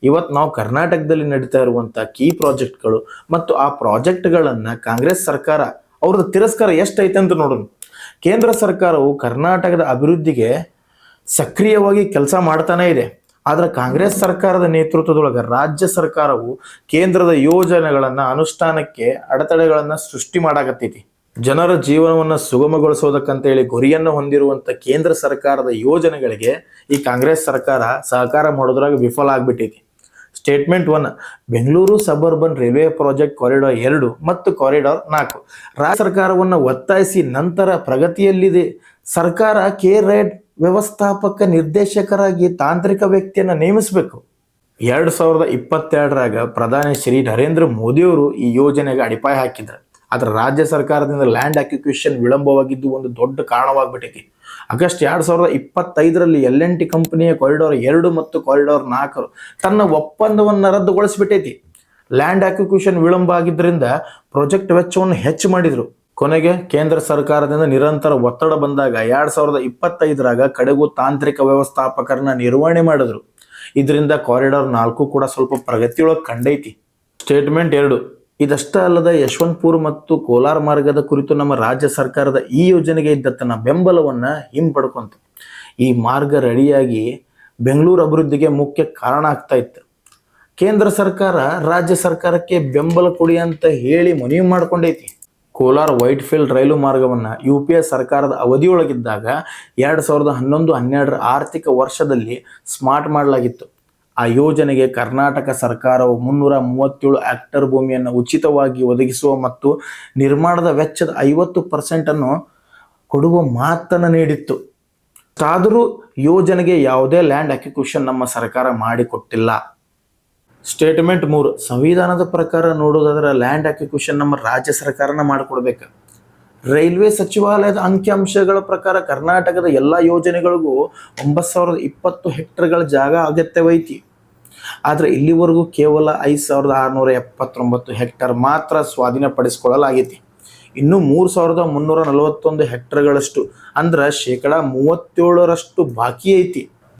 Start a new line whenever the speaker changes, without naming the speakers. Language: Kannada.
ಇವತ್ತು ನಾವು ಕರ್ನಾಟಕದಲ್ಲಿ ನಡೀತಾ ಇರುವಂಥ ಕೀ ಪ್ರಾಜೆಕ್ಟ್ಗಳು ಮತ್ತು ಆ ಪ್ರಾಜೆಕ್ಟ್ಗಳನ್ನು ಕಾಂಗ್ರೆಸ್ ಸರ್ಕಾರ ಅವ್ರದ್ದು ತಿರಸ್ಕಾರ ಎಷ್ಟೈತೆ ಅಂತ ನೋಡೋಣ. ಕೇಂದ್ರ ಸರ್ಕಾರವು ಕರ್ನಾಟಕದ ಅಭಿವೃದ್ಧಿಗೆ ಸಕ್ರಿಯವಾಗಿ ಕೆಲಸ ಮಾಡ್ತಾನೆ ಇದೆ. ಆದರೆ ಕಾಂಗ್ರೆಸ್ ಸರ್ಕಾರದ ನೇತೃತ್ವದೊಳಗೆ ರಾಜ್ಯ ಸರ್ಕಾರವು ಕೇಂದ್ರದ ಯೋಜನೆಗಳನ್ನು ಅನುಷ್ಠಾನಕ್ಕೆ ಅಡೆತಡೆಗಳನ್ನು ಸೃಷ್ಟಿ ಮಾಡಾಕತ್ತೈತಿ. ಜನರ ಜೀವನವನ್ನು ಸುಗಮಗೊಳಿಸೋದಕ್ಕಂತೇಳಿ ಗುರಿಯನ್ನು ಹೊಂದಿರುವಂಥ ಕೇಂದ್ರ ಸರ್ಕಾರದ ಯೋಜನೆಗಳಿಗೆ ಈ ಕಾಂಗ್ರೆಸ್ ಸರ್ಕಾರ ಸಹಕಾರ ಮಾಡೋದ್ರಾಗ ವಿಫಲ ಆಗ್ಬಿಟ್ಟೈತಿ. Statement 1, Bengaluru suburban railway project corridor 2 ಮತ್ತು ಕಾರಿಡಾರ್ 4 ರಾಜ್ಯ ಸರ್ಕಾರವನ್ನು ಒತ್ತಾಯಿಸಿ ನಂತರ ಪ್ರಗತಿಯಲ್ಲಿದೆ. ಸರ್ಕಾರ ಕೆ-ರೈಡ್ ವ್ಯವಸ್ಥಾಪಕ ನಿರ್ದೇಶಕರಾಗಿ ತಾಂತ್ರಿಕ ವ್ಯಕ್ತಿಯನ್ನು ನೇಮಿಸಬೇಕು. 2022ರಾಗ ಪ್ರಧಾನಿ ಶ್ರೀ ನರೇಂದ್ರ ಮೋದಿಯವರು ಈ ಯೋಜನೆಗೆ ಅಡಿಪಾಯ ಹಾಕಿದ್ರು. ಆದರೆ ರಾಜ್ಯ ಸರ್ಕಾರದಿಂದ ಲ್ಯಾಂಡ್ ಅಕ್ವಿಸಿಷನ್ ವಿಳಂಬವಾಗಿದ್ದು ಒಂದು ದೊಡ್ಡ ಕಾರಣವಾಗ್ಬಿಟ್ಟೈತಿ. ಆಗಸ್ಟ್ 2025ರಲ್ಲಿ L&T ಕಂಪನಿಯ ಕಾರಿಡಾರ್ 2 ಮತ್ತು ಕಾರಿಡಾರ್ 4 ತನ್ನ ಒಪ್ಪಂದವನ್ನು ರದ್ದುಗೊಳಿಸಿಬಿಟ್ಟೈತಿ. ಲ್ಯಾಂಡ್ ಅಕ್ವಿಸಿಷನ್ ವಿಳಂಬ ಆಗಿದ್ದರಿಂದ ಪ್ರಾಜೆಕ್ಟ್ ವೆಚ್ಚವನ್ನು ಹೆಚ್ಚು ಮಾಡಿದ್ರು. ಕೊನೆಗೆ ಕೇಂದ್ರ ಸರ್ಕಾರದಿಂದ ನಿರಂತರ ಒತ್ತಡ ಬಂದಾಗ 2025ರಾಗ ಕಡೆಗೂ ತಾಂತ್ರಿಕ ವ್ಯವಸ್ಥಾಪಕರನ್ನ ನಿರ್ವಹಣೆ ಮಾಡಿದ್ರು. ಇದರಿಂದ ಕಾರಿಡಾರ್ 4 ಕೂಡ ಸ್ವಲ್ಪ ಪ್ರಗತಿಯೊಳಗೆ ಕಂಡೈತಿ. ಸ್ಟೇಟ್ಮೆಂಟ್ 2, ಇದಷ್ಟೇ ಅಲ್ಲದೆ ಯಶವಂತಪುರ ಮತ್ತು ಕೋಲಾರ ಮಾರ್ಗದ ಕುರಿತು ನಮ್ಮ ರಾಜ್ಯ ಸರ್ಕಾರದ ಈ ಯೋಜನೆಗೆ ಇದ್ದ ತನ್ನ ಬೆಂಬಲವನ್ನು ಹಿಂಪಡ್ಕೊಂತ ಈ ಮಾರ್ಗ ರೆಡಿಯಾಗಿ ಬೆಂಗಳೂರು ಅಭಿವೃದ್ಧಿಗೆ ಮುಖ್ಯ ಕಾರಣ ಆಗ್ತಾ ಇತ್ತು. ಕೇಂದ್ರ ಸರ್ಕಾರ ರಾಜ್ಯ ಸರ್ಕಾರಕ್ಕೆ ಬೆಂಬಲ ಕೊಡಿ ಅಂತ ಹೇಳಿ ಮನವಿ ಮಾಡ್ಕೊಂಡೈತಿ. ಕೋಲಾರ ವೈಟ್ಫೀಲ್ಡ್ ರೈಲು ಮಾರ್ಗವನ್ನು UPA ಸರ್ಕಾರದ ಅವಧಿಯೊಳಗಿದ್ದಾಗ 2011-12 ಆರ್ಥಿಕ ವರ್ಷದಲ್ಲಿ ಸ್ಮಾರ್ಟ್ ಮಾಡಲಾಗಿತ್ತು. ಆ ಯೋಜನೆಗೆ ಕರ್ನಾಟಕ ಸರ್ಕಾರವು 337 ಹೆಕ್ಟೇರ್ ಭೂಮಿಯನ್ನು ಉಚಿತವಾಗಿ ಒದಗಿಸುವ ಮತ್ತು ನಿರ್ಮಾಣದ ವೆಚ್ಚದ 50% ಕೊಡುವ ಮಾತನ್ನು ನೀಡಿತ್ತು. ಆದರೂ ಯೋಜನೆಗೆ ಯಾವುದೇ ಲ್ಯಾಂಡ್ ಅಕ್ವಿಸಿಷನ್ ನಮ್ಮ ಸರ್ಕಾರ ಮಾಡಿಕೊಟ್ಟಿಲ್ಲ. ಸ್ಟೇಟ್ಮೆಂಟ್ 3, ಸಂವಿಧಾನದ ಪ್ರಕಾರ ನೋಡೋದಾದ್ರೆ ಲ್ಯಾಂಡ್ ಅಕ್ವಿಸಿಷನ್ ನಮ್ಮ ರಾಜ್ಯ ಸರ್ಕಾರನ ಮಾಡಿಕೊಡ್ಬೇಕು. ರೈಲ್ವೆ ಸಚಿವಾಲಯದ ಅಂಕಿಅಂಶಗಳ ಪ್ರಕಾರ ಕರ್ನಾಟಕದ ಎಲ್ಲ ಯೋಜನೆಗಳಿಗೂ 9020 ಹೆಕ್ಟೇರ್ಗಳ ಜಾಗ ಅಗತ್ಯವೈತಿ. ಆದರೆ ಇಲ್ಲಿವರೆಗೂ ಕೇವಲ 5679 ಹೆಕ್ಟೇರ್ ಮಾತ್ರ ಸ್ವಾಧೀನಪಡಿಸಿಕೊಳ್ಳಲಾಗೈತಿ. ಇನ್ನು 3341 ಹೆಕ್ಟೇರ್ಗಳಷ್ಟು ಅಂದ್ರೆ 37% ಬಾಕಿ ಐತಿ.